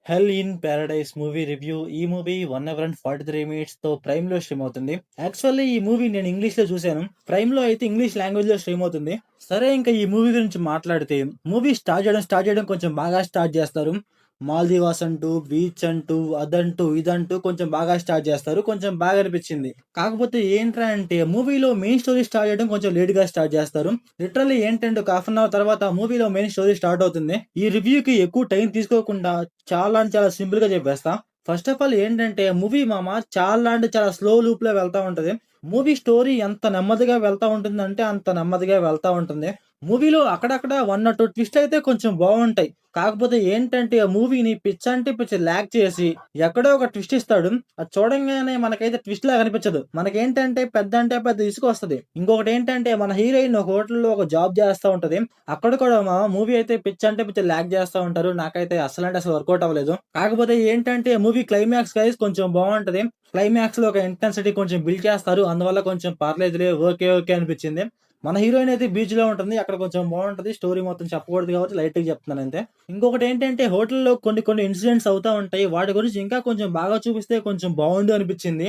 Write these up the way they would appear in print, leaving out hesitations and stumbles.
'Hell in Paradise' movie review. ఈ movie 1 hour and 43 మినిట్స్‌తో ప్రైమ్‌లో stream అవుతుంది. Actually ఈ movie నేను ఇంగ్లీష్‌లో చూసాను. ప్రైమ్‌లో అయితే ఇంగ్లీష్ లాంగ్వేజ్‌లో స్ట్రీమ్ అవుతుంది. సరే ఇంకా ఈ మూవీ గురించి మాట్లాడితే, మూవీ స్టార్ట్ చేయడం కొంచెం బాగా స్టార్ట్ చేస్తారు. మాల్దీవాస్ అంటూ, బీచ్ అంటూ, అదంటూ, ఇదంటూ కొంచెం బాగా స్టార్ట్ చేస్తారు. కొంచెం బాగా అనిపించింది. కాకపోతే ఏంట్రా అంటే మూవీలో మెయిన్ స్టోరీ స్టార్ట్ చేయడం కొంచెం లేట్‌గా స్టార్ట్ చేస్తారు. లిటరల్లీ ఏంటంటే ఒక హాఫ్ అన్ అవర్ తర్వాత మూవీలో మెయిన్ స్టోరీ స్టార్ట్ అవుతుంది. ఈ రివ్యూకి ఎక్కువ టైం తీసుకోకుండా చాలా అంటే చాలా సింపుల్‌గా చెప్పేస్తా. ఫస్ట్ ఆఫ్ ఆల్ ఏంటంటే మూవీ మామ చాలా అంటే చాలా స్లో లూప్‌లో వెళ్తా ఉంటది. మూవీ స్టోరీ ఎంత నెమ్మదిగా వెళ్తా ఉంటుందంటే అంత నెమ్మదిగా వెళ్తా ఉంటుంది. మూవీలో అక్కడక్కడ 1 ఆర్ 2 ట్విస్ట్‌లయితే కొంచెం బావుంటాయి. కాకపోతే ఏంటంటే ఆ మూవీని పిచ్చంటే పిచ్చ ల్యాగ్ చేసి ఎక్కడో ఒక ట్విస్ట్ ఇస్తాడు. అది చూడంగానే మనకైతే ట్విస్ట్ లాగా అనిపించదు. మనకేంటంటే పెద్ద అంటే పెద్ద ఇసుకొస్తది. ఇంకొకటేంటంటే మన హీరోయిన్ ఒక హోటల్‌లో ఒక జాబ్ చేస్తా ఉంటది. అక్కడ కూడా మూవీ అయితే పిచ్చ అంటే పిచ్చ ల్యాగ్ చేస్తా ఉంటారు. నాకైతే అస్సలంటే అసలు వర్కౌట్ అవ్వలేదు. కాకపోతే ఏంటంటే మూవీ క్లైమాక్స్ గైస్ కొంచెం బావుంటది. క్లైమాక్స్‌లో ఒక ఇంటెన్సిటీ కొంచెం బిల్డ్ చేస్తారు. అందువల్ల కొంచెం పర్లేదులే ఓకే, ఓకే అనిపించింది. మన హీరోయిన్ అయితే బీచ్‌లో ఉంటుంది. అక్కడ కొంచెం బావుంటది. స్టోరీ మొత్తం చెప్పకూడదు కాబట్టి లైట్‌గా చెప్తున్నాను అంతే. ఇంకొకటేంటంటే హోటల్‌లో కొన్ని కొన్ని ఇన్సిడెంట్స్ అవుతా ఉంటాయి. వాటి గురించి ఇంకా కొంచెం బాగా చూపిస్తే కొంచెం బావుండు అనిపించింది.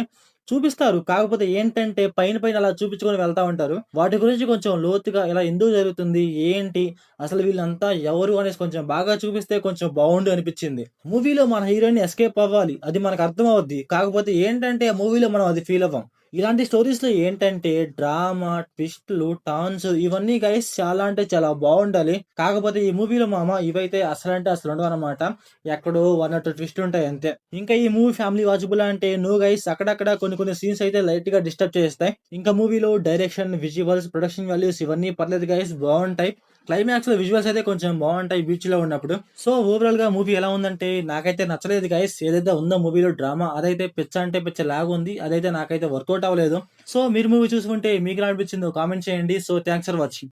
చూపిస్తారు. కాకపోతే ఏంటంటే పైన పైన అలా చూపించుకొని వెళ్తా ఉంటారు. వాటి గురించి కొంచెం లోతుగా ఇలా ఎందుకు జరుగుతుంది? ఏంటి? అసలు వీళ్ళంతా ఎవరు? అనేసి కొంచెం బాగా చూపిస్తే కొంచెం బావుండు అనిపించింది. మూవీలో మన హీరోయిన్ ఎస్కేప్ అవ్వాలి. అది మనకు అర్థమవుద్ది. కాకపోతే ఏంటంటే ఆ మూవీలో మనం అది ఫీల్ అవ్వం. ఇలాంటి స్టోరీస్‌లో ఏంటంటే డ్రామా, ట్విస్ట్‌లు, టర్న్స్ ఇవన్నీ గైస్ చాలా అంటే చాలా బావుండాలి. కాకపోతే ఈ మూవీలో మామ ఇవైతే అసలంటే అసలు ఉండవనమాట. ఎక్కడో 1 ఆర్ 2 ట్విస్ట్ ఉంటాయి అంతే. ఇంకా ఈ మూవీ ఫ్యామిలీ వాచబులా అంటే నో గైస్, అక్కడక్కడ కొన్ని కొన్ని సీన్స్ అయితే లైట్‌గా డిస్టర్బ్ చేసేస్తాయి. ఇంకా మూవీలో డైరెక్షన్, విజువల్స్, ప్రొడక్షన్ వాల్యూస్ ఇవన్నీ పర్లేదు గైస్ బావుంటాయి. క్లైమాక్స్‌లో విజువల్స్ అయితే కొంచెం బావుంటాయి బీచ్‌లో ఉన్నప్పుడు. సో, ఓవరాల్‌గా మూవీ ఎలా ఉందంటే నాకైతే నచ్చలేదు గైస్. ఏదైతే ఉందో మూవీలో డ్రామా అదైతే పిచ్చ అంటే పిచ్చ లాగుంది. అదైతే నాకైతే వర్కౌట్ అవ్వలేదు. సో, మీరు మూవీ చూసుకుంటే మీకెలా అనిపించిందో కామెంట్ చేయండి. So, thanks for watching.